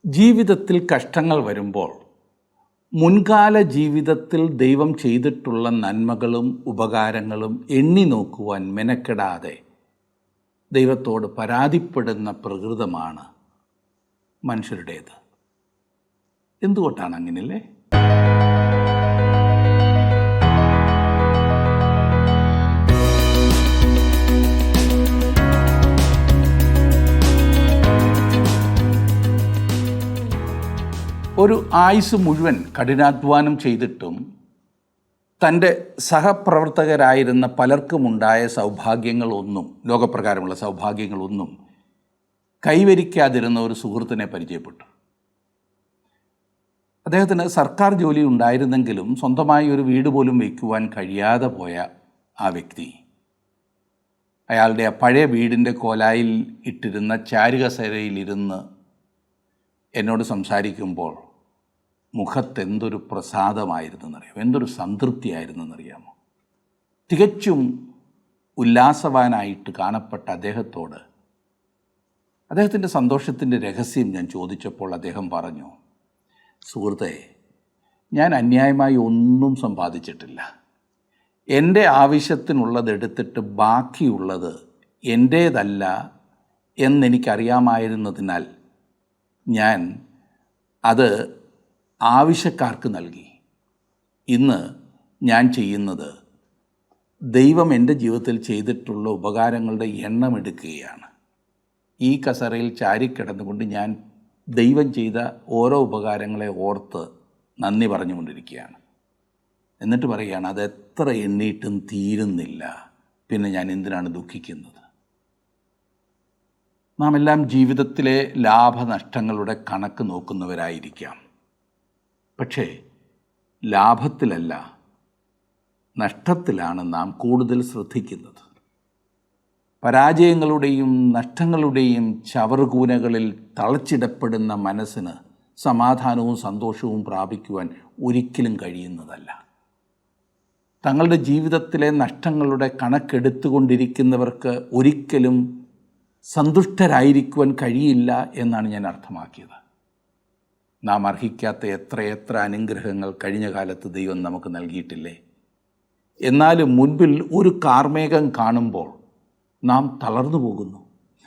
ജീവിതത്തിൽ കഷ്ടങ്ങൾ വരുമ്പോൾ മുൻകാല ജീവിതത്തിൽ ദൈവം ചെയ്തിട്ടുള്ള നന്മകളും ഉപകാരങ്ങളും എണ്ണി നോക്കുവാൻ മെനക്കെടാതെ ദൈവത്തോട് പരാതിപ്പെടുന്ന പ്രകൃതമാണ് മനുഷ്യരുടേത്. എന്തുകൊണ്ടാണ് അങ്ങനെയല്ലേ? ഒരു ആയുസ് മുഴുവൻ കഠിനാധ്വാനം ചെയ്തിട്ടും തൻ്റെ സഹപ്രവർത്തകരായിരുന്ന പലർക്കുമുണ്ടായ സൗഭാഗ്യങ്ങളൊന്നും, ലോകപ്രകാരമുള്ള സൗഭാഗ്യങ്ങളൊന്നും കൈവരിക്കാതിരുന്ന ഒരു സുഹൃത്തിനെ പരിചയപ്പെട്ടു. അദ്ദേഹത്തിന് സർക്കാർ ജോലി ഉണ്ടായിരുന്നെങ്കിലും സ്വന്തമായി ഒരു വീട് പോലും വയ്ക്കുവാൻ കഴിയാതെ പോയ ആ വ്യക്തി അയാളുടെ ആ പഴയ വീടിൻ്റെ കോലായിൽ ഇട്ടിരുന്ന ചാരുകസേരയിലിരുന്ന് എന്നോട് സംസാരിക്കുമ്പോൾ മുഖത്തെന്തൊരു പ്രസാദമായിരുന്നെന്നറിയാമോ, എന്തൊരു സംതൃപ്തിയായിരുന്നെന്നറിയാമോ. തികച്ചും ഉല്ലാസവാനായിട്ട് കാണപ്പെട്ട അദ്ദേഹത്തോട് അദ്ദേഹത്തിൻ്റെ സന്തോഷത്തിൻ്റെ രഹസ്യം ഞാൻ ചോദിച്ചപ്പോൾ അദ്ദേഹം പറഞ്ഞു, സുഹൃത്തേ, ഞാൻ അന്യായമായി ഒന്നും സമ്പാദിച്ചിട്ടില്ല. എൻ്റെ ആവശ്യത്തിനുള്ളതെടുത്തിട്ട് ബാക്കിയുള്ളത് എൻ്റേതല്ല എന്നെനിക്കറിയാമായിരുന്നതിനാൽ ഞാൻ അത് ആവശ്യക്കാർക്ക് നൽകി. ഇന്ന് ഞാൻ ചെയ്യുന്നത് ദൈവം എൻ്റെ ജീവിതത്തിൽ ചെയ്തിട്ടുള്ള ഉപകാരങ്ങളുടെ എണ്ണമെടുക്കുകയാണ്. ഈ കസറയിൽ ചാരിക്കിടന്നുകൊണ്ട് ഞാൻ ദൈവം ചെയ്ത ഓരോ ഉപകാരങ്ങളെ ഓർത്ത് നന്ദി പറഞ്ഞുകൊണ്ടിരിക്കുകയാണ്. എന്നിട്ട് പറയുകയാണ്, അതെത്ര എണ്ണിയിട്ടും തീരുന്നില്ല, പിന്നെ ഞാൻ എന്തിനാണ് ദുഃഖിക്കുന്നത്. നാം എല്ലാം ജീവിതത്തിലെ ലാഭനഷ്ടങ്ങളുടെ കണക്ക് നോക്കുന്നവരായിരിക്കാം. പക്ഷേ ലാഭത്തിലല്ല, നഷ്ടത്തിലാണ് നാം കൂടുതൽ ശ്രദ്ധിക്കുന്നത്. പരാജയങ്ങളുടെയും നഷ്ടങ്ങളുടെയും ചവറുകൂനകളിൽ തളച്ചിടപ്പെടുന്ന മനസ്സിന് സമാധാനവും സന്തോഷവും പ്രാപിക്കുവാൻ ഒരിക്കലും കഴിയുന്നതല്ല. തങ്ങളുടെ ജീവിതത്തിലെ നഷ്ടങ്ങളുടെ കണക്കെടുത്തുകൊണ്ടിരിക്കുന്നവർക്ക് ഒരിക്കലും സന്തുഷ്ടരായിരിക്കുവാൻ കഴിയില്ല എന്നാണ് ഞാൻ അർത്ഥമാക്കിയത്. നാം അർഹിക്കാത്ത എത്രയെത്ര അനുഗ്രഹങ്ങൾ കഴിഞ്ഞ കാലത്ത് ദൈവം നമുക്ക് നൽകിയിട്ടില്ലേ. എന്നാലും മുൻപിൽ ഒരു കാർമേഘം കാണുമ്പോൾ നാം തളർന്നു പോകുന്നു.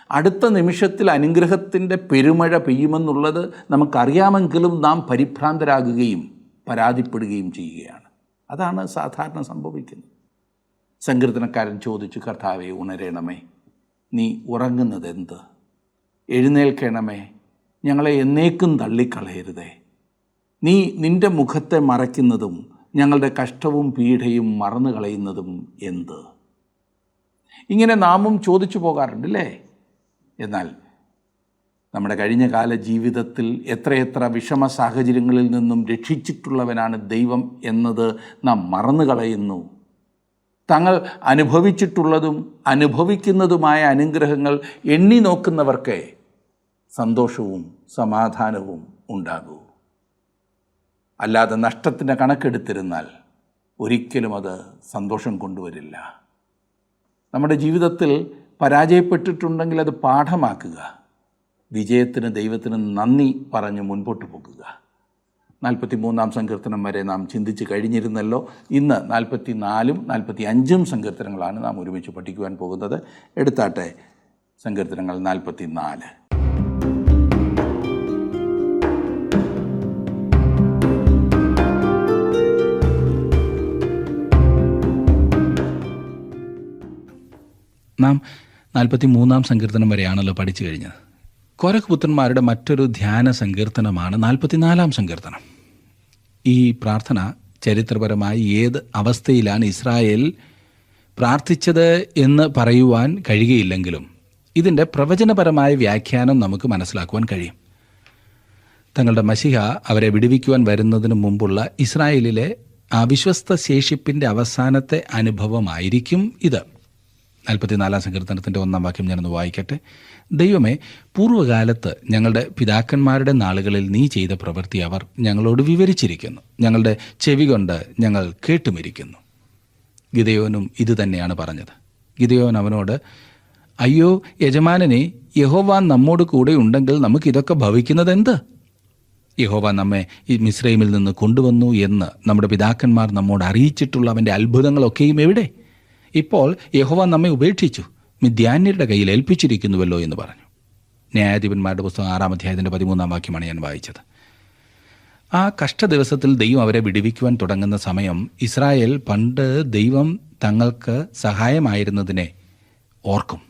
അടുത്ത നിമിഷത്തിൽ അനുഗ്രഹത്തിൻ്റെ പെരുമഴ പെയ്യുമെന്നുള്ളത് നമുക്കറിയാമെങ്കിലും നാം പരിഭ്രാന്തരാകുകയും പരാതിപ്പെടുകയും ചെയ്യുകയാണ്. അതാണ് സാധാരണ സംഭവിക്കുന്നത്. സങ്കീർത്തനക്കാരൻ ചോദിച്ചു, കർത്താവേ, ഉണരണമേ, നീ ഉറങ്ങുന്നതെന്ത്? എഴുന്നേൽക്കണമേ, ഞങ്ങളെ എന്നേക്കും തള്ളിക്കളയരുതേ. നീ നിൻ്റെ മുഖത്തെ മറയ്ക്കുന്നതും ഞങ്ങളുടെ കഷ്ടവും പീഡയും മറന്നു കളയുന്നതും എന്ത്? ഇങ്ങനെ നാമും ചോദിച്ചു പോകാറുണ്ടല്ലേ. എന്നാൽ നമ്മുടെ കഴിഞ്ഞ കാല ജീവിതത്തിൽ എത്രയെത്ര വിഷമ സാഹചര്യങ്ങളിൽ നിന്നും രക്ഷിച്ചിട്ടുള്ളവനാണ് ദൈവം എന്നത് നാം മറന്നു കളയുന്നു. തങ്ങൾ അനുഭവിച്ചിട്ടുള്ളതും അനുഭവിക്കുന്നതുമായ അനുഗ്രഹങ്ങൾ എണ്ണി നോക്കുന്നവർക്ക് സന്തോഷവും സമാധാനവും ഉണ്ടാകൂ. അല്ലാതെ നഷ്ടത്തിൻ്റെ കണക്കെടുത്തിരുന്നാൽ ഒരിക്കലും അത് സന്തോഷം കൊണ്ടുവരില്ല. നമ്മുടെ ജീവിതത്തിൽ പരാജയപ്പെട്ടിട്ടുണ്ടെങ്കിൽ അത് പാഠമാക്കുക. വിജയത്തിന് ദൈവത്തിന് നന്ദി പറഞ്ഞ് മുൻപോട്ട് പോകുക. 43-ാം സങ്കീർത്തനം വരെ നാം ചിന്തിച്ച് കഴിഞ്ഞിരുന്നല്ലോ. ഇന്ന് 44-ഉം 45-ഉം സങ്കീർത്തനങ്ങളാണ് നാം ഒരുമിച്ച് പഠിക്കുവാൻ പോകുന്നത്. എടുത്താട്ടെ സങ്കീർത്തനങ്ങൾ 44. നാം 43-ാം സങ്കീർത്തനം വരെയാണല്ലോ പഠിച്ചു കഴിഞ്ഞത്. കോരഹ് പുത്രന്മാരുടെ മറ്റൊരു ധ്യാന സങ്കീർത്തനമാണ് 44-ാം സങ്കീർത്തനം. ഈ പ്രാർത്ഥന ചരിത്രപരമായി ഏത് അവസ്ഥയിലാണ് ഇസ്രായേൽ പ്രാർത്ഥിച്ചത് എന്ന് പറയുവാൻ കഴിയുകയില്ലെങ്കിലും ഇതിൻ്റെ പ്രവചനപരമായ വ്യാഖ്യാനം നമുക്ക് മനസ്സിലാക്കുവാൻ കഴിയും. തങ്ങളുടെ മശിഹ അവരെ വിടുവിക്കുവാൻ വരുന്നതിന് മുമ്പുള്ള ഇസ്രായേലിലെ അവിശ്വസ്ത ശേഷിപ്പിൻ്റെ അവസാനത്തെ അനുഭവമായിരിക്കും ഇത്. 44-ാം സങ്കീർത്തനത്തിൻ്റെ 1-ാം വാക്യം ഞാനൊന്ന് വായിക്കട്ടെ. ദൈവമേ, പൂർവ്വകാലത്ത് ഞങ്ങളുടെ പിതാക്കന്മാരുടെ നാളുകളിൽ നീ ചെയ്ത പ്രവൃത്തി അവർ ഞങ്ങളോട് വിവരിച്ചിരിക്കുന്നു. ഞങ്ങളുടെ ചെവി കൊണ്ട് ഞങ്ങൾ കേട്ടുമിരിക്കുന്നു. ഗിദെയോനും ഇതുതന്നെയാണ് പറഞ്ഞത്. ഗിദെയോൻ അവനോട്, അയ്യോ യജമാനനെ, യഹോവ നമ്മോട് കൂടെ ഉണ്ടെങ്കിൽ നമുക്കിതൊക്കെ ഭവിക്കുന്നതെന്ത്? യഹോവ നമ്മെ ഈ മിസ്രൈമിൽ നിന്ന് കൊണ്ടുവന്നു എന്ന് നമ്മുടെ പിതാക്കന്മാർ നമ്മോട് അറിയിച്ചിട്ടുള്ള അവൻ്റെ അത്ഭുതങ്ങളൊക്കെയും എവിടെ? ഇപ്പോൾ യഹോവ നമ്മെ ഉപേക്ഷിച്ചു, മിദ്യാന്യരുടെ കയ്യിൽ ഏൽപ്പിച്ചിരിക്കുന്നുവല്ലോ എന്ന് പറഞ്ഞു. ന്യായാധിപന്മാരുടെ പുസ്തകം 6-ാം അധ്യായത്തിൻ്റെ 13-ാം വാക്യമാണ് ഞാൻ വായിച്ചത്. ആ കഷ്ടദിവസത്തിൽ ദൈവം അവരെ വിടുവിക്കുവാൻ തുടങ്ങുന്ന സമയം ഇസ്രായേൽ പണ്ട് ദൈവം തങ്ങൾക്ക് സഹായമായിരുന്നതിനെ ഓർക്കും.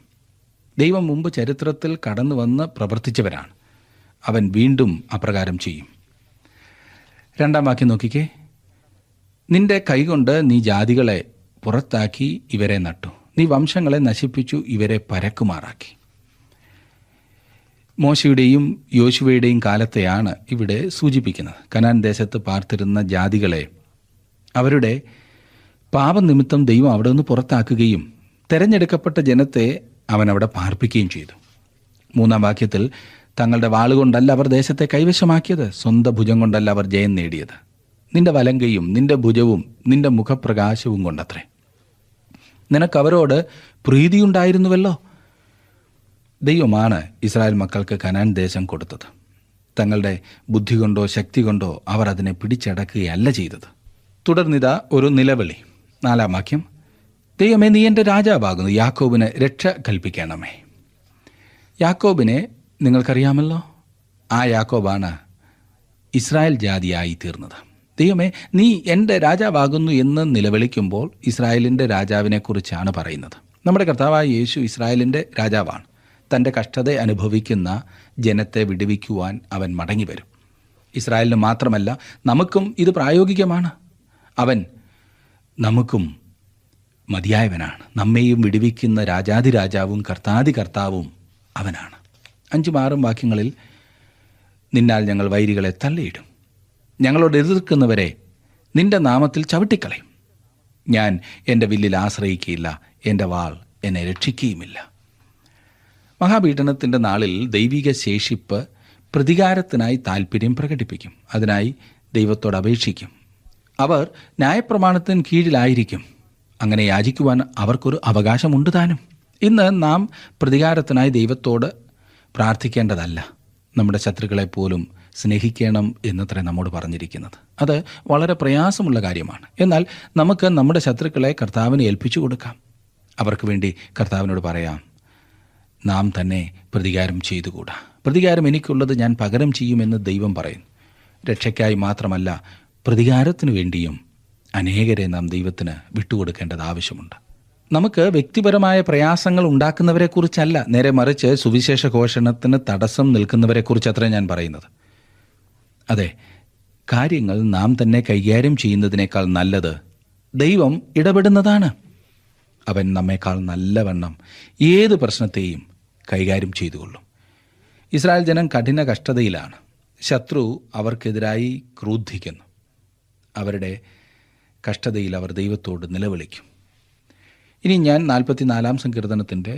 ദൈവം മുമ്പ് ചരിത്രത്തിൽ കടന്നു വന്ന് പ്രവർത്തിച്ചവരാണ്. അവൻ വീണ്ടും അപ്രകാരം ചെയ്യും. 2-ാം വാക്യം നോക്കിക്കേ. നിന്റെ കൈകൊണ്ട് നീ ജാതികളെ പുറത്താക്കി ഇവരെ നട്ടു, നീ വംശങ്ങളെ നശിപ്പിച്ചു ഇവരെ പരക്കുമാറാക്കി. മോശയുടെയും യോശുവയുടെയും കാലത്തെയാണ് ഇവിടെ സൂചിപ്പിക്കുന്നത്. കനാൻ ദേശത്ത് പാർത്തിരുന്ന ജാതികളെ അവരുടെ പാപനിമിത്തം ദൈവം അവിടെ നിന്ന് പുറത്താക്കുകയും തെരഞ്ഞെടുക്കപ്പെട്ട ജനത്തെ അവൻ അവിടെ പാർപ്പിക്കുകയും ചെയ്തു. 3-ാം വാക്യത്തിൽ തങ്ങളുടെ വാളുകൊണ്ടല്ല അവർ ദേശത്തെ കൈവശമാക്കിയത്, സ്വന്തം ഭുജം കൊണ്ടല്ല അവർ ജയം നേടിയത്, നിന്റെ വലങ്കയും നിന്റെ ഭുജവും നിന്റെ മുഖപ്രകാശവും കൊണ്ടത്രേ. നിനക്കവരോട് പ്രീതിയുണ്ടായിരുന്നുവല്ലോ. ദൈവമാണ് ഇസ്രായേൽ മക്കൾക്ക് കനാൻ ദേശം കൊടുത്തത്. തങ്ങളുടെ ബുദ്ധി കൊണ്ടോ ശക്തി കൊണ്ടോ അവർ അതിനെ പിടിച്ചടക്കുകയല്ല ചെയ്തത്. തുടർന്നിതാ ഒരു നിലവിളി. 4-ാം വാക്യം. ദൈവമേ, നീ എൻ്റെ രാജാവാകുന്നു, യാക്കോബിന് രക്ഷ കൽപ്പിക്കണമേ. യാക്കോബിനെ നിങ്ങൾക്കറിയാമല്ലോ. ആ യാക്കോബാണ് ഇസ്രായേൽ ജാതിയായി തീർന്നത്. ദൈവമേ, നീ എൻ്റെ രാജാവാകുന്നു എന്ന് നിലവിളിക്കുമ്പോൾ ഇസ്രായേലിൻ്റെ രാജാവിനെക്കുറിച്ചാണ് പറയുന്നത്. നമ്മുടെ കർത്താവായ യേശു ഇസ്രായേലിൻ്റെ രാജാവാണ്. തൻ്റെ കഷ്ടത അനുഭവിക്കുന്ന ജനത്തെ വിടുവിക്കുവാൻ അവൻ മടങ്ങി വരും. ഇസ്രായേലിന് മാത്രമല്ല, നമുക്കും ഇത് പ്രായോഗികമാണ്. അവൻ നമുക്കും മതിയായവനാണ്. നമ്മെയും വിടുവിക്കുന്ന രാജാതിരാജാവും കർത്താതി കർത്താവും അവനാണ്. 5-6 വാക്യങ്ങളിൽ നിന്നാൽ ഞങ്ങൾ വൈരികളെ തള്ളിയിടും, ഞങ്ങളോട് എതിർക്കുന്നവരെ നിന്റെ നാമത്തിൽ ചവിട്ടിക്കളയും. ഞാൻ എൻ്റെ വില്ലിൽ ആശ്രയിക്കുകയില്ല, എൻ്റെ വാൾ എന്നെ രക്ഷിക്കുകയുമില്ല. മഹാപീഡനത്തിൻ്റെ നാളിൽ ദൈവിക ശേഷിപ്പ് പ്രതികാരത്തിനായി താൽപ്പര്യം പ്രകടിപ്പിക്കും. അതിനായി ദൈവത്തോട് അപേക്ഷിക്കും. അവർ ന്യായപ്രമാണത്തിന് കീഴിലായിരിക്കും. അങ്ങനെ യാചിക്കുവാൻ അവർക്കൊരു അവകാശമുണ്ട് താനും. ഇന്ന് നാം പ്രതികാരത്തിനായി ദൈവത്തോട് പ്രാർത്ഥിക്കേണ്ടതല്ല, നമ്മുടെ ശത്രുക്കളെപ്പോലും സ്നേഹിക്കണം എന്നത്രേ നമ്മോട് പറഞ്ഞിരിക്കുന്നത്. അത് വളരെ പ്രയാസമുള്ള കാര്യമാണ്. എന്നാൽ നമുക്ക് നമ്മുടെ ശത്രുക്കളെ കർത്താവിന് ഏൽപ്പിച്ചു കൊടുക്കാം. അവർക്ക് വേണ്ടി കർത്താവിനോട് പറയാം, നാം തന്നെ പ്രതികാരം ചെയ്തുകൂടാ. പ്രതികാരം എനിക്കുള്ളത് ഞാൻ പകരം ചെയ്യുമെന്ന് ദൈവം പറയുന്നു. രക്ഷയ്ക്കായി മാത്രമല്ല, പ്രതികാരത്തിനു വേണ്ടിയും അനേകരെ നാം ദൈവത്തിന് വിട്ടുകൊടുക്കേണ്ടത് ആവശ്യമുണ്ട്. നമുക്ക് വ്യക്തിപരമായ പ്രയാസങ്ങൾ ഉണ്ടാക്കുന്നവരെക്കുറിച്ചല്ല, നേരെ മറിച്ച് സുവിശേഷ ഘോഷണത്തിന് തടസ്സം നിൽക്കുന്നവരെക്കുറിച്ചത്രേ ഞാൻ പറയുന്നത്. അതെ, കാര്യങ്ങൾ നാം തന്നെ കൈകാര്യം ചെയ്യുന്നതിനേക്കാൾ നല്ലത് ദൈവം ഇടപെടുന്നതാണ്. അവൻ നമ്മേക്കാൾ നല്ലവണ്ണം ഏത് പ്രശ്നത്തെയും കൈകാര്യം ചെയ്തുകൊള്ളും. ഇസ്രായേൽ ജനം കഠിന കഷ്ടതയിലാണ്. ശത്രു അവർക്കെതിരായി ക്രൂദ്ധിക്കുന്നു. അവരുടെ കഷ്ടതയിൽ അവർ ദൈവത്തോട് നിലവിളിക്കും. ഇനി ഞാൻ 44-ാം സങ്കീർത്തനത്തിൻ്റെ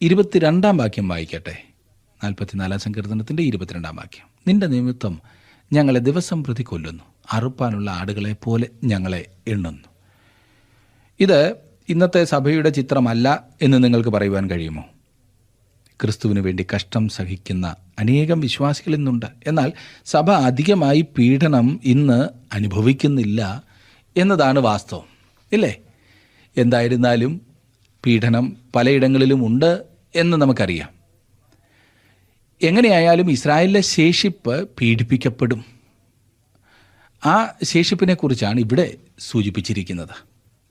22-ാം വാക്യം വായിക്കട്ടെ. 44-ാം സങ്കീർത്തനത്തിൻ്റെ 22-ാം വാക്യം. നിന്റെ നിമിത്തം ഞങ്ങളെ ദിവസം പ്രതി കൊല്ലുന്നു, അറുപ്പാനുള്ള ആടുകളെ പോലെ ഞങ്ങളെ എണ്ണുന്നു. ഇത് ഇന്നത്തെ സഭയുടെ ചിത്രമല്ല എന്ന് നിങ്ങൾക്ക് പറയുവാൻ കഴിയുമോ? ക്രിസ്തുവിന് വേണ്ടി കഷ്ടം സഹിക്കുന്ന അനേകം വിശ്വാസികൾ ഇന്നുണ്ട്. എന്നാൽ സഭ അധികമായി പീഡനം ഇന്ന് അനുഭവിക്കുന്നില്ല എന്നതാണ് വാസ്തവം, ഇല്ലേ? എന്തായിരുന്നാലും പീഡനം പലയിടങ്ങളിലും ഉണ്ട് എന്ന് നമുക്കറിയാം. എങ്ങനെയായാലും ഇസ്രായേലിലെ ശേഷിപ്പ് പീഡിപ്പിക്കപ്പെടും. ആ ശേഷിപ്പിനെ കുറിച്ചാണ് ഇവിടെ സൂചിപ്പിച്ചിരിക്കുന്നത്.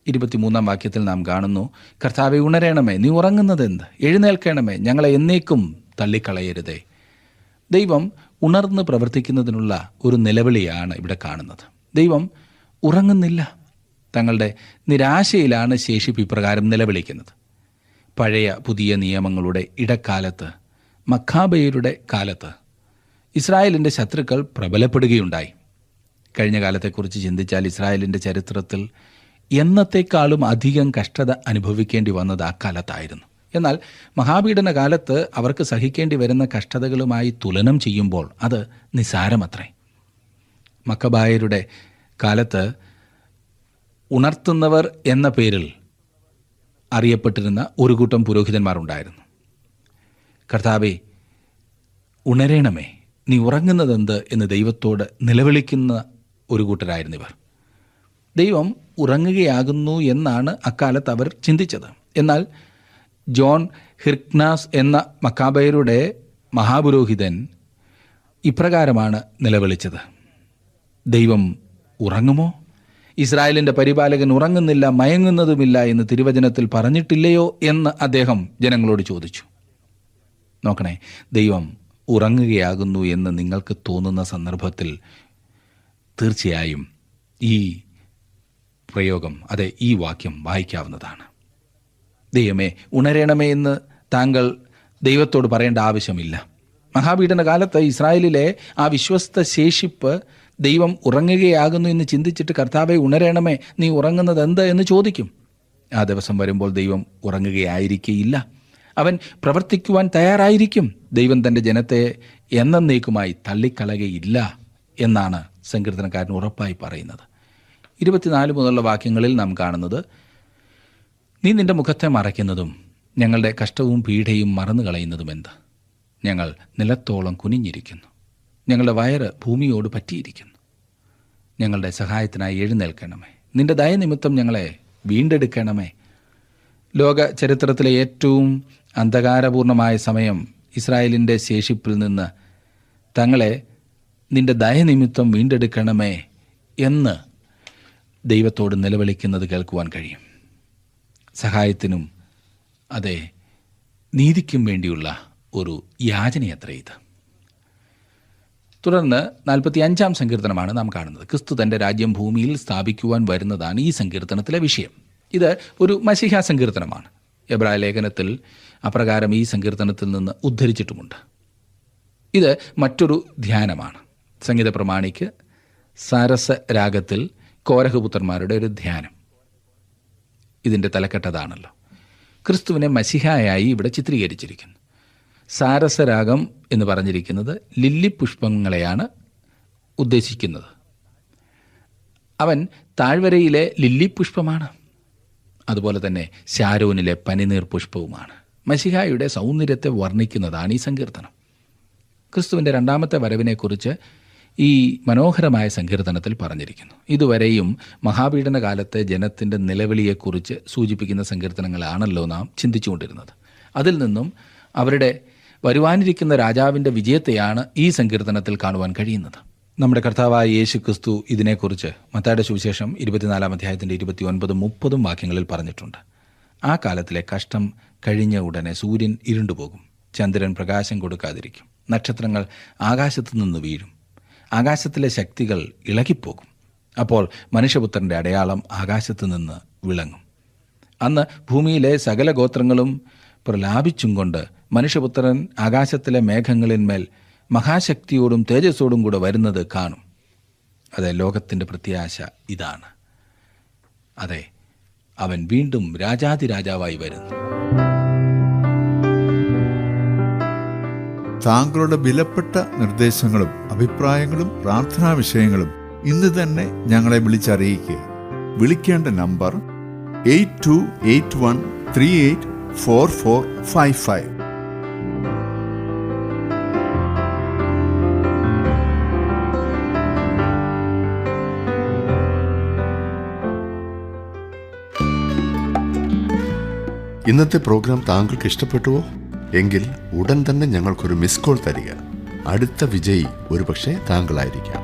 23-ാം വാക്യത്തിൽ നാം കാണുന്നു, കർത്താവെ ഉണരണമേ, നീ ഉറങ്ങുന്നതെന്ത്? എഴുന്നേൽക്കണമേ, ഞങ്ങളെ എന്നേക്കും തള്ളിക്കളയരുതേ. ദൈവം ഉണർന്ന് പ്രവർത്തിക്കുന്നതിനുള്ള ഒരു നിലവിളിയാണ് ഇവിടെ കാണുന്നത്. ദൈവം ഉറങ്ങുന്നില്ല. തങ്ങളുടെ നിരാശയിലാണ് ശേഷിപ്പ് ഇപ്രകാരം നിലവിളിക്കുന്നത്. പഴയ പുതിയ നിയമങ്ങളുടെ ഇടക്കാലത്ത്, മക്കാബയരുടെ കാലത്ത് ഇസ്രായേലിൻ്റെ ശത്രുക്കൾ പ്രബലപ്പെടുകയുണ്ടായി. കഴിഞ്ഞ കാലത്തെക്കുറിച്ച് ചിന്തിച്ചാൽ ഇസ്രായേലിൻ്റെ ചരിത്രത്തിൽ എന്നത്തെക്കാളും അധികം കഷ്ടത അനുഭവിക്കേണ്ടി വന്നത് ആ കാലത്തായിരുന്നു. എന്നാൽ മഹാപീഡന കാലത്ത് അവർക്ക് സഹിക്കേണ്ടി വരുന്ന കഷ്ടതകളുമായി തുലനം ചെയ്യുമ്പോൾ അത് നിസാരമത്രേ. മക്കബായരുടെ കാലത്ത് ഉണർത്തുന്നവർ എന്ന പേരിൽ അറിയപ്പെട്ടിരുന്ന ഒരു കൂട്ടം പുരോഹിതന്മാരുണ്ടായിരുന്നു. കർത്താവേ ഉണരണമേ, നീ ഉറങ്ങുന്നതെന്ത് എന്ന് ദൈവത്തോട് നിലവിളിക്കുന്ന ഒരു കൂട്ടരായിരുന്നു ഇവർ. ദൈവം ഉറങ്ങുകയാകുന്നു എന്നാണ് അക്കാലത്ത് അവർ ചിന്തിച്ചത്. എന്നാൽ ജോൺ ഹിർക്നാസ് എന്ന മക്കാബയരുടെ മഹാപുരോഹിതൻ ഇപ്രകാരമാണ് നിലവിളിച്ചത്: ദൈവം ഉറങ്ങുമോ? ഇസ്രായേലിൻ്റെ പരിപാലകൻ ഉറങ്ങുന്നില്ല, മയങ്ങുന്നതുമില്ല എന്ന് തിരുവചനത്തിൽ പറഞ്ഞിട്ടില്ലയോ എന്ന് അദ്ദേഹം ജനങ്ങളോട് ചോദിച്ചു. നോക്കണേ, ദൈവം ഉറങ്ങുകയാകുന്നു എന്ന് നിങ്ങൾക്ക് തോന്നുന്ന സന്ദർഭത്തിൽ തീർച്ചയായും ഈ പ്രയോഗം, അതെ, ഈ വാക്യം വായിക്കാവുന്നതാണ്. ദൈവമേ ഉണരണമേ എന്ന് താങ്കൾ ദൈവത്തോട് പറയേണ്ട ആവശ്യമില്ല. മഹാപീഡന കാലത്ത് ഇസ്രായേലിലെ ആ വിശ്വസ്ത ശേഷിപ്പ് ദൈവം ഉറങ്ങുകയാകുന്നു എന്ന് ചിന്തിച്ചിട്ട് കർത്താവെ ഉണരണമേ, നീ ഉറങ്ങുന്നത് എന്ത് എന്ന് ചോദിക്കും. ആ ദിവസം വരുമ്പോൾ ദൈവം ഉറങ്ങുകയായിരിക്കില്ല. അവൻ പ്രവർത്തിക്കുവാൻ തയ്യാറായിരിക്കും. ദൈവം തൻ്റെ ജനത്തെ എന്നേക്കുമായി തള്ളിക്കളയുകയില്ല എന്നാണ് സങ്കീർത്തനക്കാരൻ ഉറപ്പായി പറയുന്നത്. 24 മുതലുള്ള വാക്യങ്ങളിൽ നാം കാണുന്നത്: നീ നിന്റെ മുഖത്തെ മറയ്ക്കുന്നതും ഞങ്ങളുടെ കഷ്ടവും പീഡയും മറന്നു കളയുന്നതും എന്ത്? ഞങ്ങൾ നിലത്തോളം കുനിഞ്ഞിരിക്കുന്നു, ഞങ്ങളുടെ വയറ് ഭൂമിയോട് പറ്റിയിരിക്കുന്നു. ഞങ്ങളുടെ സഹായത്തിനായി എഴുന്നേൽക്കണമേ, നിന്റെ ദയനിമിത്തം ഞങ്ങളെ വീണ്ടെടുക്കണമേ. ലോക ചരിത്രത്തിലെ ഏറ്റവും അന്ധകാരപൂർണമായ സമയം ഇസ്രായേലിൻ്റെ ശേഷിപ്പിൽ നിന്ന് തങ്ങളെ നിന്റെ ദയനിമിത്തം വീണ്ടെടുക്കണമേ എന്ന് ദൈവത്തോട് നിലവിളിക്കുന്നത് കേൾക്കുവാൻ കഴിയും. സഹായത്തിനും അതെ നീതിക്കും വേണ്ടിയുള്ള ഒരു യാചനയത്രേ ഇത്. തുടർന്ന് 45-ാം സങ്കീർത്തനമാണ് നാം കാണുന്നത്. ക്രിസ്തു തൻ്റെ രാജ്യം ഭൂമിയിൽ സ്ഥാപിക്കുവാൻ വരുന്നതാണ് ഈ സങ്കീർത്തനത്തിലെ വിഷയം. ഇത് ഒരു മശിഹാ സങ്കീർത്തനമാണ്. എബ്രായ ലേഖനത്തിൽ അപ്രകാരം ഈ സങ്കീർത്തനത്തിൽ നിന്ന് ഉദ്ധരിച്ചിട്ടുമുണ്ട്. ഇത് മറ്റൊരു ധ്യാനമാണ്. സംഗീത പ്രമാണിക്ക് സാരസ രാഗത്തിൽ കോരഹപുത്രന്മാരുടെ ഒരു ധ്യാനം. ഇതിൻ്റെ തലക്കെട്ടതാണല്ലോ. ക്രിസ്തുവിനെ മശിഹായായി ഇവിടെ ചിത്രീകരിച്ചിരിക്കുന്നു. സാരസരാഗം എന്ന് പറഞ്ഞിരിക്കുന്നത് ലില്ലി പുഷ്പങ്ങളെയാണ് ഉദ്ദേശിക്കുന്നത്. അവൻ താഴ്വരയിലെ ലില്ലി പുഷ്പമാണ്. അതുപോലെ തന്നെ ശാരോനിലെ പനിനീർ പുഷ്പവുമാണ്. മശിഹായുടെ സൗന്ദര്യത്തെ വർണ്ണിക്കുന്നതാണ് ഈ സങ്കീർത്തനം. ക്രിസ്തുവിൻ്റെ രണ്ടാമത്തെ വരവിനെക്കുറിച്ച് ഈ മനോഹരമായ സങ്കീർത്തനത്തിൽ പറഞ്ഞിരിക്കുന്നു. ഇതുവരെയും മഹാപീഡന കാലത്തെ ജനത്തിൻ്റെ നിലവിളിയെക്കുറിച്ച് സൂചിപ്പിക്കുന്ന സങ്കീർത്തനങ്ങളാണല്ലോ നാം ചിന്തിച്ചുകൊണ്ടിരുന്നത്. അതിൽ നിന്നും അവരുടെ വരുവാനിരിക്കുന്ന രാജാവിൻ്റെ വിജയത്തെയാണ് ഈ സങ്കീർത്തനത്തിൽ കാണുവാൻ കഴിയുന്നത്. നമ്മുടെ കർത്താവായ യേശു ക്രിസ്തു ഇതിനെക്കുറിച്ച് മത്തായിയുടെ സുവിശേഷം 24-ാം അധ്യായത്തിൻ്റെ 29-30 വാക്യങ്ങളിൽ പറഞ്ഞിട്ടുണ്ട്. ആ കാലത്തിലെ കഷ്ടം കഴിഞ്ഞ ഉടനെ സൂര്യൻ ഇരുണ്ടുപോകും, ചന്ദ്രൻ പ്രകാശം കൊടുക്കാതിരിക്കും, നക്ഷത്രങ്ങൾ ആകാശത്തു നിന്ന് വീഴും, ആകാശത്തിലെ ശക്തികൾ ഇളകിപ്പോകും. അപ്പോൾ മനുഷ്യപുത്രൻ്റെ അടയാളം ആകാശത്തു നിന്ന് വിളങ്ങും. അന്ന് ഭൂമിയിലെ സകല ഗോത്രങ്ങളും പ്രലാപിച്ചും കൊണ്ട് മനുഷ്യപുത്രൻ ആകാശത്തിലെ മേഘങ്ങളിന്മേൽ മഹാശക്തിയോടും തേജസ്സോടും കൂടെ വരുന്നത് കാണും. അതെ, ലോകത്തിൻ്റെ പ്രത്യാശ ഇതാണ്. അതെ, അവൻ വീണ്ടും രാജാതിരാജാവായി വരുന്നു. താങ്കളുടെ വിലപ്പെട്ട നിർദ്ദേശങ്ങളും അഭിപ്രായങ്ങളും പ്രാർത്ഥനാ വിഷയങ്ങളും ഇന്ന് തന്നെ ഞങ്ങളെ വിളിച്ചറിയിക്കുക. വിളിക്കേണ്ട നമ്പർ 8281384455. ഇന്നത്തെ പ്രോഗ്രാം താങ്കൾക്ക് ഇഷ്ടപ്പെട്ടുവോ? എങ്കിൽ ഉടൻ തന്നെ ഞങ്ങൾക്കൊരു മിസ് കോൾ തരിക. അടുത്ത വിജയി ഒരുപക്ഷെ താങ്കളായിരിക്കാം.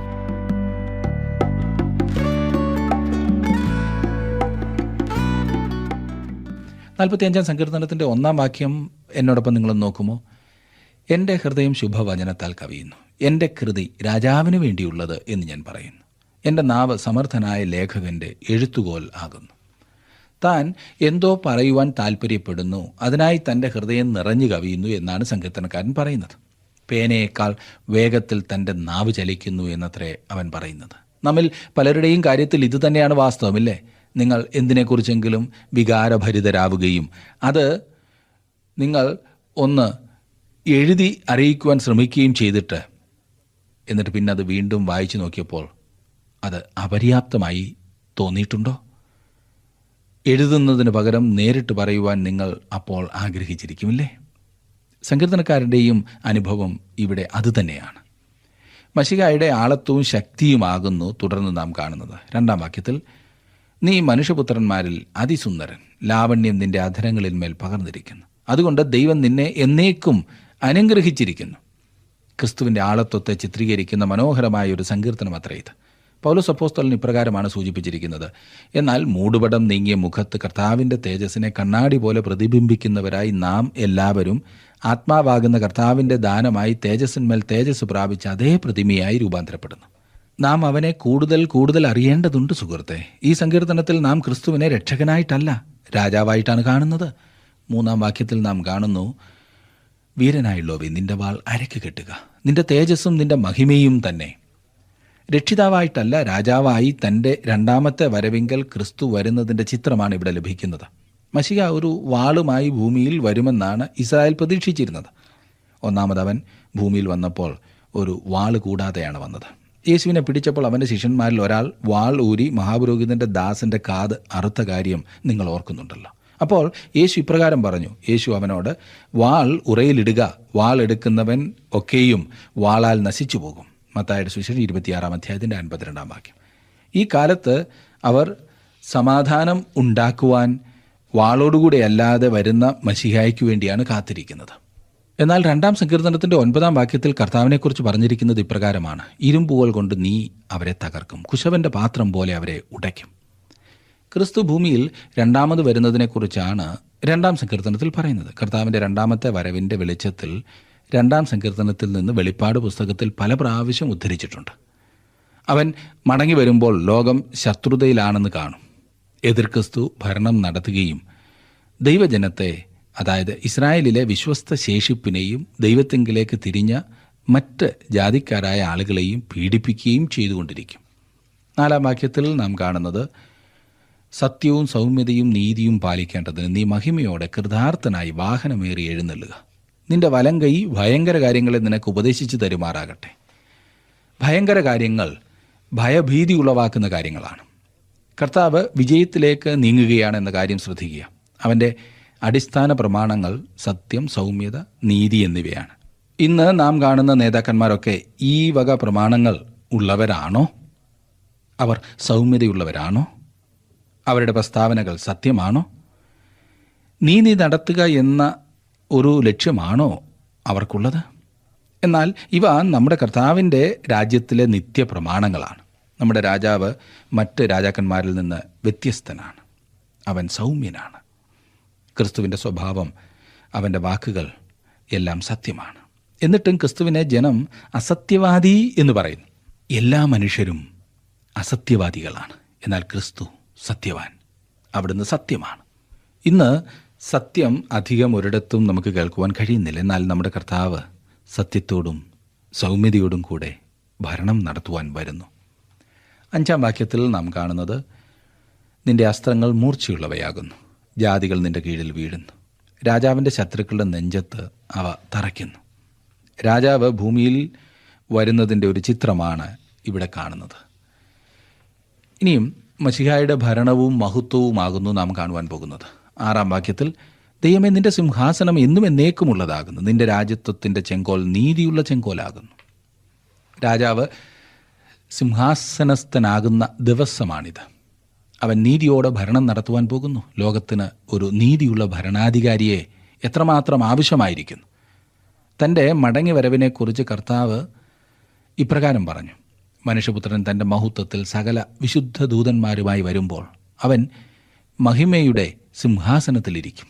നാൽപ്പത്തിയഞ്ചാം സങ്കീർത്തനത്തിൻ്റെ 1-ാം വാക്യം എന്നോടൊപ്പം നിങ്ങൾ നോക്കുമോ? എൻ്റെ ഹൃദയം ശുഭവചനത്താൽ കവിയുന്നു, എൻ്റെ കൃതി രാജാവിന് വേണ്ടിയുള്ളത് എന്ന് ഞാൻ പറയുന്നു. എൻ്റെ നാവ് സമർത്ഥനായ ലേഖകൻ്റെ എഴുത്തുകോൽ ആകുന്നു. താൻ എന്തോ പറയുവാൻ താല്പര്യപ്പെടുന്നു, അതിനായി തൻ്റെ ഹൃദയം നിറഞ്ഞു കവിയുന്നു എന്നാണ് സങ്കീർത്തനക്കാരൻ പറയുന്നത്. പേനയേക്കാൾ വേഗത്തിൽ തൻ്റെ നാവ് ചലിക്കുന്നു എന്നത്രേ അവൻ പറയുന്നത്. നമ്മിൽ പലരുടെയും കാര്യത്തിൽ ഇത് തന്നെയാണ് വാസ്തവമില്ലേ? നിങ്ങൾ എന്തിനെക്കുറിച്ചെങ്കിലും വികാരഭരിതരാവുകയും അത് നിങ്ങൾ ഒന്ന് എഴുതി അറിയിക്കുവാൻ ശ്രമിക്കുകയും ചെയ്തിട്ട് എന്നിട്ട് പിന്നെ അത് വീണ്ടും വായിച്ചു നോക്കിയപ്പോൾ അത് അപര്യാപ്തമായി തോന്നിയിട്ടുണ്ടോ? എഴുതുന്നതിന് പകരം നേരിട്ട് പറയുവാൻ നിങ്ങൾ അപ്പോൾ ആഗ്രഹിച്ചിരിക്കുമില്ലേ? സങ്കീർത്തനക്കാരൻ്റെയും അനുഭവം ഇവിടെ അതുതന്നെയാണ്. മശിഹായുടെ ആളത്വവും ശക്തിയുമാകുന്നു തുടർന്ന് നാം കാണുന്നത്. 2-ാം വാക്യത്തിൽ, നീ മനുഷ്യപുത്രന്മാരിൽ അതിസുന്ദരൻ, ലാവണ്യം നിന്റെ അധരങ്ങളിന്മേൽ പകർന്നിരിക്കുന്നു, അതുകൊണ്ട് ദൈവം നിന്നെ എന്നേക്കും അനുഗ്രഹിച്ചിരിക്കുന്നു. ക്രിസ്തുവിൻ്റെ ആളത്വത്തെ ചിത്രീകരിക്കുന്ന മനോഹരമായ ഒരു സങ്കീർത്തനം അത്ര ഇത്. പൗലോസ് അപ്പോസ്തലൻ ഇപ്രകാരമാണ് സൂചിപ്പിച്ചിരിക്കുന്നത്: എന്നാൽ മൂടുപടം നീങ്ങിയ മുഖത്ത് കർത്താവിൻ്റെ തേജസ്സിനെ കണ്ണാടി പോലെ പ്രതിബിംബിക്കുന്നവരായി നാം എല്ലാവരും ആത്മാവാകുന്ന കർത്താവിൻ്റെ ദാനമായി തേജസ്സിന്മേൽ തേജസ് പ്രാപിച്ച അതേ പ്രതിമയായി രൂപാന്തരപ്പെടുന്നു. നാം അവനെ കൂടുതൽ കൂടുതൽ അറിയേണ്ടതുണ്ട് സുഹൃത്തെ. ഈ സങ്കീർത്തനത്തിൽ നാം ക്രിസ്തുവിനെ രക്ഷകനായിട്ടല്ല, രാജാവായിട്ടാണ് കാണുന്നത്. 3-ാം വാക്യത്തിൽ നാം കാണുന്നു, വീരനായുള്ളവേ നിന്റെ വാൾ അരക്ക് കെട്ടുക, നിന്റെ തേജസ്സും നിന്റെ മഹിമയും തന്നെ. രക്ഷിതാവായിട്ടല്ല, രാജാവായി തൻ്റെ 2ാമത്തെ വരവിങ്കൽ ക്രിസ്തു വരുന്നതിൻ്റെ ചിത്രമാണ് ഇവിടെ ലഭിക്കുന്നത്. മശിഹ ഒരു വാളുമായി ഭൂമിയിൽ വരുമെന്നാണ് ഇസ്രായേൽ പ്രതീക്ഷിച്ചിരുന്നത്. ഒന്നാമത് അവൻ ഭൂമിയിൽ വന്നപ്പോൾ ഒരു വാള് കൂടാതെയാണ് വന്നത്. യേശുവിനെ പിടിച്ചപ്പോൾ അവൻ്റെ ശിഷ്യന്മാരിൽ ഒരാൾ വാൾ ഊരി മഹാപുരോഹിതൻ്റെ ദാസൻ്റെ കാത് അറുത്ത കാര്യം നിങ്ങൾ ഓർക്കുന്നുണ്ടല്ലോ. അപ്പോൾ യേശു ഇപ്രകാരം പറഞ്ഞു. യേശു അവനോട്, വാൾ ഉറയിലിടുക, വാൾ എടുക്കുന്നവൻ ഒക്കെയും വാളാൽ നശിച്ചു പോകും. മത്തായിയുടെ സുവിശേഷം 26-ാം അധ്യായത്തിൻ്റെ 52-ാം വാക്യം. ഈ കാലത്ത് അവർ സമാധാനം ഉണ്ടാക്കുവാൻ വാളോടുകൂടെ അല്ലാതെ വരുന്ന മശിഹായ്ക്ക് വേണ്ടിയാണ് കാത്തിരിക്കുന്നത്. എന്നാൽ 2-ാം സങ്കീർത്തനത്തിൻ്റെ 9-ാം വാക്യത്തിൽ കർത്താവിനെക്കുറിച്ച് പറഞ്ഞിരിക്കുന്നത് ഇപ്രകാരമാണ്: ഇരുമ്പുകൾ കൊണ്ട് നീ അവരെ തകർക്കും, കുശവൻ്റെ പാത്രം പോലെ അവരെ ഉടയ്ക്കും. ക്രിസ്തു ഭൂമിയിൽ 2ാമത് വരുന്നതിനെക്കുറിച്ചാണ് 2-ാം സങ്കീർത്തനത്തിൽ പറയുന്നത്. കർത്താവിൻ്റെ 2ാമത്തെ വരവിൻ്റെ വെളിച്ചത്തിൽ 2-ാം സങ്കീർത്തനത്തിൽ നിന്ന് വെളിപ്പാട് പുസ്തകത്തിൽ പല പ്രാവശ്യം ഉദ്ധരിച്ചിട്ടുണ്ട്. അവൻ മടങ്ങി വരുമ്പോൾ ലോകം ശത്രുതയിലാണെന്ന് കാണും. എതിർ ക്രിസ്തു ഭരണം നടത്തുകയും ദൈവജനത്തെ, അതായത് ഇസ്രായേലിലെ വിശ്വസ്ത ശേഷിപ്പിനെയും ദൈവത്തെങ്കിലേക്ക് തിരിഞ്ഞ മറ്റ് ജാതിക്കാരായ ആളുകളെയും പീഡിപ്പിക്കുകയും ചെയ്തുകൊണ്ടിരിക്കും. 4-ാം വാക്യത്തിൽ നാം കാണുന്നത്, സത്യവും സൗമ്യതയും നീതിയും പാലിക്കേണ്ടതിന് നീ മഹിമയോടെ കൃതാർത്ഥനായി വാഹനമേറി എഴുന്നള്ളുക. നിന്റെ വലം കൈ ഭയങ്കര കാര്യങ്ങളെ നിനക്ക് ഉപദേശിച്ചു തരുമാറാകട്ടെ. ഭയങ്കര കാര്യങ്ങൾ ഭയഭീതി ഉളവാക്കുന്ന കാര്യങ്ങളാണ്. കർത്താവ് വിജയത്തിലേക്ക് നീങ്ങുകയാണെന്ന കാര്യം ശ്രദ്ധിക്കുക. അവൻ്റെ അടിസ്ഥാന പ്രമാണങ്ങൾ സത്യം, സൗമ്യത, നീതി എന്നിവയാണ്. ഇന്ന് നാം കാണുന്ന നേതാക്കന്മാരൊക്കെ ഈ വക പ്രമാണങ്ങൾ ഉള്ളവരാണോ? അവർ സൗമ്യതയുള്ളവരാണോ? അവരുടെ പ്രസ്താവനകൾ സത്യമാണോ? നീതി നടത്തുക എന്ന ഒരു ലക്ഷ്യമാണോ അവർക്കുള്ളത്? എന്നാൽ ഇവ നമ്മുടെ കർത്താവിൻ്റെ രാജ്യത്തിലെ നിത്യപ്രമാണങ്ങളാണ്. നമ്മുടെ രാജാവ് മറ്റ് രാജാക്കന്മാരിൽ നിന്ന് വ്യത്യസ്തനാണ്. അവൻ സൗമ്യനാണ്. ക്രിസ്തുവിൻ്റെ സ്വഭാവം, അവൻ്റെ വാക്കുകൾ എല്ലാം സത്യമാണ്. എന്നിട്ടും ക്രിസ്തുവിനെ ജനം അസത്യവാദി എന്ന് പറയുന്നു. എല്ലാ മനുഷ്യരും അസത്യവാദികളാണ്. എന്നാൽ ക്രിസ്തു സത്യവാൻ. അവിടുന്ന് സത്യമാണ്. ഇന്ന് സത്യം അധികം ഒരിടത്തും നമുക്ക് കേൾക്കുവാൻ കഴിയുന്നില്ല. എന്നാൽ നമ്മുടെ കർത്താവ് സത്യത്തോടും സൗമ്യതയോടും കൂടെ ഭരണം നടത്തുവാൻ വരുന്നു. 5-ാം വാക്യത്തിൽ നാം കാണുന്നത്, നിന്റെ അസ്ത്രങ്ങൾ മൂർച്ചയുള്ളവയാകുന്നു, ജാതികൾ നിന്റെ കീഴിൽ വീഴുന്നു, രാജാവിൻ്റെ ശത്രുക്കളുടെ നെഞ്ചത്ത് അവ തറയ്ക്കുന്നു. രാജാവ് ഭൂമിയിൽ വരുന്നതിൻ്റെ ഒരു ചിത്രമാണ് ഇവിടെ കാണുന്നത്. ഇനിയും മശിഹായുടെ ഭരണവും മഹത്വവുമാകുന്നു നാം കാണുവാൻ പോകുന്നത്. 6-ാം വാക്യത്തിൽ, ദൈവമേ നിന്റെ സിംഹാസനം എന്നും എന്നേക്കുമുള്ളതാകുന്നു, നിന്റെ രാജ്യത്വത്തിൻ്റെ ചെങ്കോൽ നീതിയുള്ള ചെങ്കോലാകുന്നു. രാജാവ് സിംഹാസനസ്ഥനാകുന്ന ദിവസമാണിത്. അവൻ നീതിയോടെ ഭരണം നടത്തുവാൻ പോകുന്നു. ലോകത്തിന് ഒരു നീതിയുള്ള ഭരണാധികാരിയെ എത്രമാത്രം ആവശ്യമായിരിക്കുന്നു. തൻ്റെ മടങ്ങി വരവിനെക്കുറിച്ച് കർത്താവ് ഇപ്രകാരം പറഞ്ഞു: മനുഷ്യപുത്രൻ തൻ്റെ മഹത്വത്തിൽ സകല വിശുദ്ധ ദൂതന്മാരുമായി വരുമ്പോൾ അവൻ മഹിമയുടെ സിംഹാസനത്തിലിരിക്കും.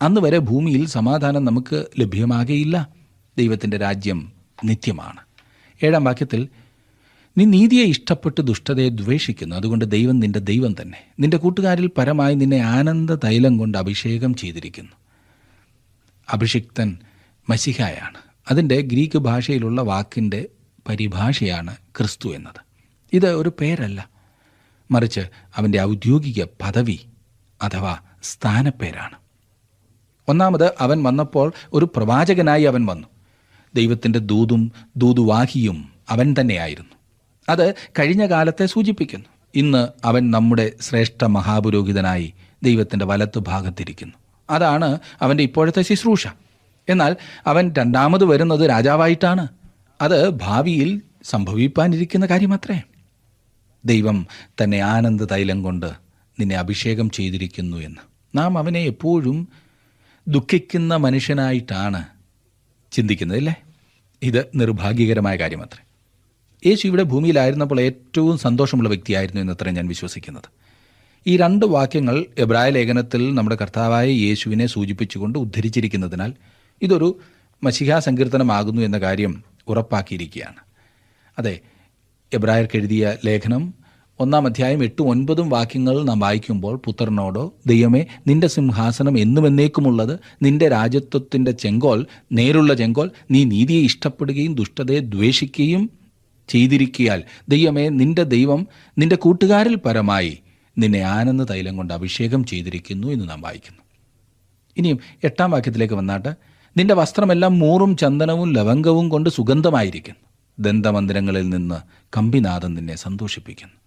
അന്ന് വരെ ഭൂമിയിൽ സമാധാനം നമുക്ക് ലഭ്യമാകയില്ല. ദൈവത്തിൻ്റെ രാജ്യം നിത്യമാണ്. 7-ാം വാക്യത്തിൽ, നീ നീതിയെ ഇഷ്ടപ്പെട്ട് ദുഷ്ടതയെ ദ്വേഷിക്കുന്നു, അതുകൊണ്ട് ദൈവം നിന്റെ ദൈവം തന്നെ, നിന്റെ കൂട്ടുകാരിൽ പരമായി നിന്നെ ആനന്ദ തൈലം കൊണ്ട് അഭിഷേകം ചെയ്തിരിക്കുന്നു. അഭിഷിക്തൻ മശിഹായാണ്. അതിൻ്റെ ഗ്രീക്ക് ഭാഷയിലുള്ള വാക്കിൻ്റെ പരിഭാഷയാണ് ക്രിസ്തു എന്നത്. ഇത് ഒരു പേരല്ല, മറിച്ച് അവൻ്റെ ഔദ്യോഗിക പദവി അഥവാ സ്ഥാനപ്പേരാണ്. ഒന്നാമത് അവൻ വന്നപ്പോൾ ഒരു പ്രവാചകനായി അവൻ വന്നു. ദൈവത്തിൻ്റെ ദൂതും ദൂതുവാഹിയും അവൻ തന്നെയായിരുന്നു. അത് കഴിഞ്ഞ കാലത്തെ സൂചിപ്പിക്കുന്നു. ഇന്ന് അവൻ നമ്മുടെ ശ്രേഷ്ഠ മഹാപുരോഹിതനായി ദൈവത്തിൻ്റെ വലത്തു ഭാഗത്തിരിക്കുന്നു. അതാണ് അവൻ്റെ ഇപ്പോഴത്തെ ശുശ്രൂഷ. എന്നാൽ അവൻ 2ാമത് വരുന്നത് രാജാവായിട്ടാണ്. അത് ഭാവിയിൽ സംഭവിപ്പാനിരിക്കുന്ന കാര്യമത്രേ. ദൈവം തന്നെ ആനന്ദ തൈലം കൊണ്ട് നിന്നെ അഭിഷേകം ചെയ്തിരിക്കുന്നു എന്ന് നാം അവനെ എപ്പോഴും ദുഃഖിക്കുന്ന മനുഷ്യനായിട്ടാണ് ചിന്തിക്കുന്നത്, അല്ലേ? ഇത് നിർഭാഗ്യകരമായ കാര്യമത്രേ. യേശു ഇവിടെ ഭൂമിയിലായിരുന്നപ്പോൾ ഏറ്റവും സന്തോഷമുള്ള വ്യക്തിയായിരുന്നു എന്നത്രേ ഞാൻ വിശ്വസിക്കുന്നത്. ഈ 2 വാക്യങ്ങൾ എബ്രായ ലേഖനത്തിൽ നമ്മുടെ കർത്താവായ യേശുവിനെ സൂചിപ്പിച്ചുകൊണ്ട് ഉദ്ധരിച്ചിരിക്കുന്നതിനാൽ ഇതൊരു മശിഹാ സങ്കീർത്തനമാകുന്നു എന്ന കാര്യം ഉറപ്പാക്കിയിരിക്കുകയാണ്. അതെ, എബ്രായർക്ക് എഴുതിയ ലേഖനം 1-ാം അധ്യായം 8-9 വാക്യങ്ങൾ നാം വായിക്കുമ്പോൾ, പുത്രനോടോ, ദൈവമേ, നിന്റെ സിംഹാസനം എന്നും എന്നേക്കുമുള്ളത്, നിന്റെ രാജത്വത്തിൻ്റെ ചെങ്കോൽ നേരുള്ള ചെങ്കോൽ, നീ നീതിയെ ഇഷ്ടപ്പെടുകയും ദുഷ്ടതയെ ദ്വേഷിക്കുകയും ചെയ്തിരിക്കയാൽ ദൈവമേ, നിന്റെ ദൈവം നിന്റെ കൂട്ടുകാരിൽ പരമായി നിന്നെ ആനന്ദ തൈലം കൊണ്ട് അഭിഷേകം ചെയ്തിരിക്കുന്നു എന്ന് നാം വായിക്കുന്നു. ഇനിയും 8-ാം വാക്യത്തിലേക്ക് വന്നാട്ട്, നിന്റെ വസ്ത്രമെല്ലാം മൂറും ചന്ദനവും ലവംഗവും കൊണ്ട് സുഗന്ധമായിരിക്കുന്നു, ദന്തമന്ദിരങ്ങളിൽ നിന്ന് കമ്പിനാഥം നിന്നെ സന്തോഷിപ്പിക്കുന്നു.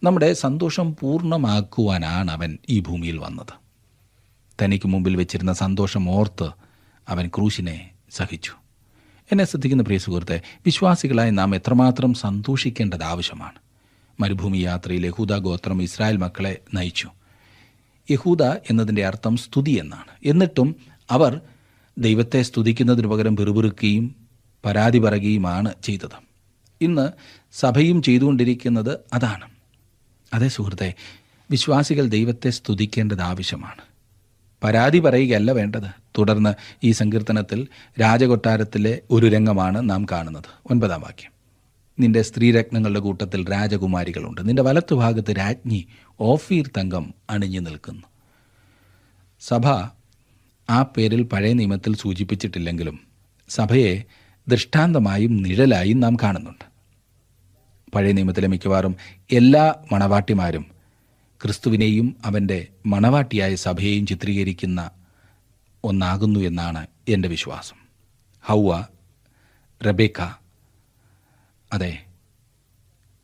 നമ്മുടെ സന്തോഷം പൂർണ്ണമാക്കുവാനാണ് അവൻ ഈ ഭൂമിയിൽ വന്നത്. തനിക്ക് മുമ്പിൽ വെച്ചിരുന്ന സന്തോഷം ഓർത്ത് അവൻ ക്രൂശിനെ സഹിച്ചു. എന്നെ ശ്രദ്ധിക്കുന്ന പ്രിയ സുഹൃത്തെ, വിശ്വാസികളായി നാം എത്രമാത്രം സന്തോഷിക്കേണ്ടത് ആവശ്യമാണ്. മരുഭൂമി യാത്രയിൽ യഹൂദ ഗോത്രം ഇസ്രായേൽ മക്കളെ നയിച്ചു. യഹൂദ എന്നതിൻ്റെ അർത്ഥം സ്തുതി എന്നാണ്. എന്നിട്ടും അവർ ദൈവത്തെ സ്തുതിക്കുന്നതിന് പകരം പിറുപിറുക്കുകയും പരാതി പറയുകയുമാണ് ചെയ്തത്. ഇന്ന് സഭയും ചെയ്തുകൊണ്ടിരിക്കുന്നത് അതാണ്. അതേ സുഹൃത്തെ, വിശ്വാസികൾ ദൈവത്തെ സ്തുതിക്കേണ്ടത് ആവശ്യമാണ്, പരാതി പറയുകയല്ല വേണ്ടത്. തുടർന്ന് ഈ സങ്കീർത്തനത്തിൽ രാജകൊട്ടാരത്തിലെ ഒരു രംഗമാണ് നാം കാണുന്നത്. 9-ാം വാക്യം, നിന്റെ സ്ത്രീരത്നങ്ങളുടെ കൂട്ടത്തിൽ രാജകുമാരികളുണ്ട്, നിന്റെ വലത്തുഭാഗത്ത് രാജ്ഞി ഓഫീർ തങ്കം അണിഞ്ഞു നിൽക്കുന്നു. സഭ ആ പേരിൽ പഴയ നിയമത്തിൽ സൂചിപ്പിച്ചിട്ടില്ലെങ്കിലും സഭയെ ദൃഷ്ടാന്തമായും നിഴലായും നാം കാണുന്നുണ്ട്. പഴയ നിയമത്തിലെ മിക്കവാറും എല്ലാ മണവാട്ടിമാരും ക്രിസ്തുവിനെയും അവൻ്റെ മണവാട്ടിയായ സഭയെയും ചിത്രീകരിക്കുന്ന ഒന്നാകുന്നു എന്നാണ് എൻ്റെ വിശ്വാസം. ഹൗവ, റബേക്ക, അതെ,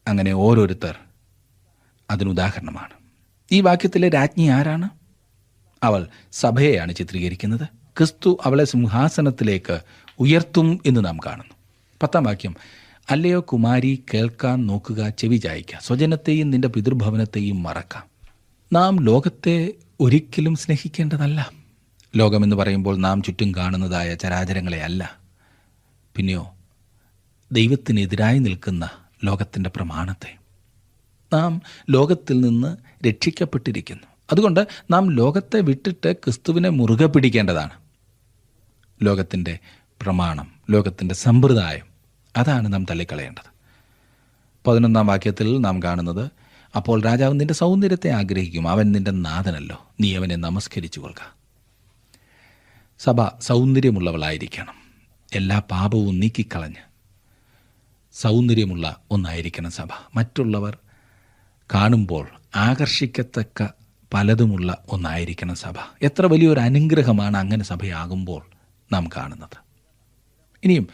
അങ്ങനെ ഓരോരുത്തർ അതിനുദാഹരണമാണ്. ഈ വാക്യത്തിലെ രാജ്ഞി ആരാണ്? അവൾ സഭയെയാണ് ചിത്രീകരിക്കുന്നത്. ക്രിസ്തു അവളെ സിംഹാസനത്തിലേക്ക് ഉയർത്തും എന്ന് നാം കാണുന്നു. 10-ാം വാക്യം, അല്ലയോ കുമാരി, കേൾക്കാൻ നോക്കുക, ചെവി ചായ്ക്കുക, സ്വജനത്തെയും നിന്റെ പിതൃഭവനത്തെയും മറക്കാം. നാം ലോകത്തെ ഒരിക്കലും സ്നേഹിക്കേണ്ടതല്ല. ലോകമെന്ന് പറയുമ്പോൾ നാം ചുറ്റും കാണുന്നതായ ചരാചരങ്ങളെ അല്ല, പിന്നെയോ ദൈവത്തിനെതിരായി നിൽക്കുന്ന ലോകത്തിൻ്റെ പ്രമാണത്തെ. നാം ലോകത്തിൽ നിന്ന് രക്ഷിക്കപ്പെട്ടിരിക്കുന്നു. അതുകൊണ്ട് നാം ലോകത്തെ വിട്ടിട്ട് ക്രിസ്തുവിനെ മുറുകെ പിടിക്കേണ്ടതാണ്. ലോകത്തിൻ്റെ പ്രമാണം, ലോകത്തിൻ്റെ സമ്പ്രദായം, അതാണ് നാം തള്ളിക്കളയേണ്ടത്. 11-ാം വാക്യത്തിൽ നാം കാണുന്നത്, അപ്പോൾ രാജാവ് നിന്റെ സൗന്ദര്യത്തെ ആഗ്രഹിക്കും, അവൻ നിന്റെ നാഥനല്ലോ, നീ അവനെ നമസ്കരിച്ചു കൊള്ളുക. സഭ സൗന്ദര്യമുള്ളവളായിരിക്കണം. എല്ലാ പാപവും നീക്കിക്കളഞ്ഞ് സൗന്ദര്യമുള്ള ഒന്നായിരിക്കണം സഭ. മറ്റുള്ളവർ കാണുമ്പോൾ ആകർഷിക്കത്തക്ക പലതുമുള്ള ഒന്നായിരിക്കണം സഭ. എത്ര വലിയൊരു അനുഗ്രഹമാണ് അങ്ങനെ സഭയാകുമ്പോൾ നാം കാണുന്നത്. ഇനിയും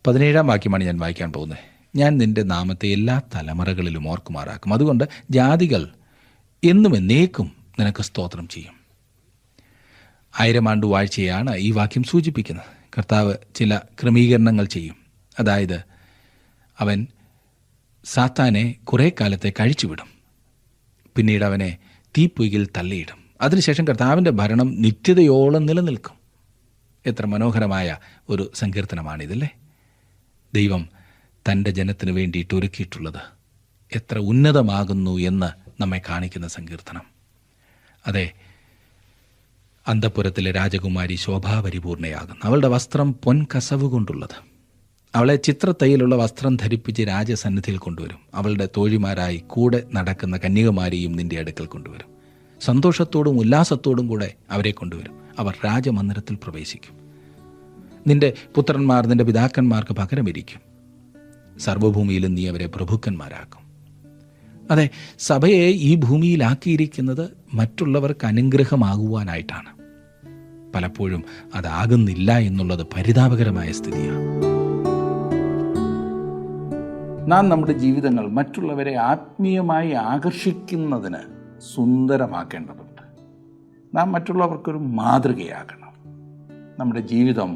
17-ാം വാക്യമാണ് ഞാൻ വായിക്കാൻ പോകുന്നത്. ഞാൻ നിന്റെ നാമത്തെ എല്ലാ തലമുറകളിലും ഓർക്കുമാറാക്കും, അതുകൊണ്ട് ജാതികൾ എന്നും എന്നേക്കും നിനക്ക് സ്തോത്രം ചെയ്യും. 1000 ആണ്ട് വാഴ്ചയാണ് ഈ വാക്യം സൂചിപ്പിക്കുന്നത്. കർത്താവ് ചില ക്രമീകരണങ്ങൾ ചെയ്യും. അതായത് അവൻ സാത്താനെ കുറേ കാലത്തെ കഴിച്ചുവിടും, പിന്നീട് അവനെ തീപ്പൊയ്യിൽ തള്ളിയിടും. അതിനുശേഷം കർത്താവിൻ്റെ ഭരണം നിത്യതയോളം നിലനിൽക്കും. എത്ര മനോഹരമായ ഒരു സങ്കീർത്തനമാണിതല്ലേ? ദൈവം തൻ്റെ ജനത്തിന് വേണ്ടിയിട്ട് ഒരുക്കിയിട്ടുള്ളത് എത്ര ഉന്നതമാകുന്നു എന്ന് നമ്മെ കാണിക്കുന്ന സങ്കീർത്തനം. അതെ, അന്തഃപുരത്തിലെ രാജകുമാരി ശോഭാപരിപൂർണയാകുന്നു. അവളുടെ വസ്ത്രം പൊൻകസവ് കൊണ്ടുള്ളത്. അവളെ ചിത്രത്തയ്യിലുള്ള വസ്ത്രം ധരിപ്പിച്ച് രാജസന്നിധിയിൽ കൊണ്ടുവരും. അവളുടെ തോഴിമാരായി കൂടെ നടക്കുന്ന കന്യകമാരെയും നിന്റെ അടുക്കൽ കൊണ്ടുവരും. സന്തോഷത്തോടും ഉല്ലാസത്തോടും കൂടെ അവരെ കൊണ്ടുവരും. അവർ രാജമന്ദിരത്തിൽ പ്രവേശിക്കും. നിന്റെ പുത്രന്മാർ നിന്റെ പിതാക്കന്മാർക്ക് പകരമിരിക്കും. സർവ്വഭൂമിയിലും നീ അവരെ പ്രഭുക്കന്മാരാക്കും. അതെ, സഭയെ ഈ ഭൂമിയിലാക്കിയിരിക്കുന്നത് മറ്റുള്ളവർക്ക് അനുഗ്രഹമാകുവാനായിട്ടാണ്. പലപ്പോഴും അതാകുന്നില്ല എന്നുള്ളത് പരിതാപകരമായ സ്ഥിതിയാണ്. നാം നമ്മുടെ ജീവിതങ്ങൾ മറ്റുള്ളവരെ ആത്മീയമായി ആകർഷിക്കുന്നതിന് സുന്ദരമാക്കേണ്ടതുണ്ട്. നാം മറ്റുള്ളവർക്കൊരു മാതൃകയാകണം. നമ്മുടെ ജീവിതം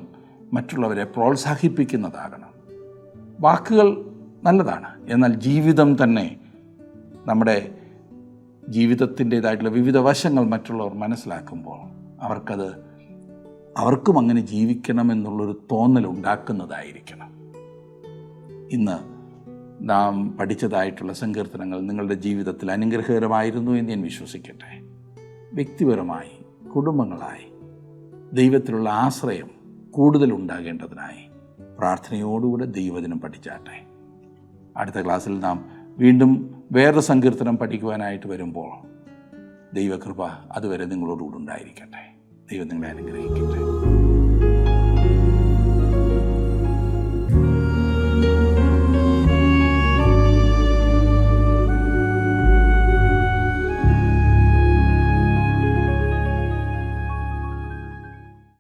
മറ്റുള്ളവരെ പ്രോത്സാഹിപ്പിക്കുന്നതാകണം. വാക്കുകൾ നല്ലതാണ്, എന്നാൽ ജീവിതം തന്നെ, നമ്മുടെ ജീവിതത്തിൻ്റേതായിട്ടുള്ള വിവിധ വശങ്ങൾ മറ്റുള്ളവർ മനസ്സിലാക്കുമ്പോൾ അവർക്കും അങ്ങനെ ജീവിക്കണമെന്നുള്ളൊരു തോന്നൽ ഉണ്ടാക്കുന്നതായിരിക്കണം. ഇന്ന് നാം പഠിച്ചതായിട്ടുള്ള സങ്കീർത്തനങ്ങൾ നിങ്ങളുടെ ജീവിതത്തിൽ അനുഗ്രഹകരമായിരുന്നു എന്ന് ഞാൻ വിശ്വസിക്കട്ടെ. വ്യക്തിപരമായി, കുടുംബങ്ങളായി ദൈവത്തിലുള്ള ആശ്രയം കൂടുതൽ ഉണ്ടാകേണ്ടതിനായി പ്രാർത്ഥനയോടുകൂടെ ദൈവവചനം പഠിച്ചാട്ടെ. അടുത്ത ക്ലാസ്സിൽ നാം വീണ്ടും വേറൊരു സങ്കീർത്തനം പഠിക്കുവാനായിട്ട് വരുമ്പോൾ ദൈവകൃപ അതുവരെ നിങ്ങളോടുകൂടെ ഉണ്ടായിരിക്കട്ടെ. ദൈവം നിങ്ങളെ അനുഗ്രഹിക്കട്ടെ.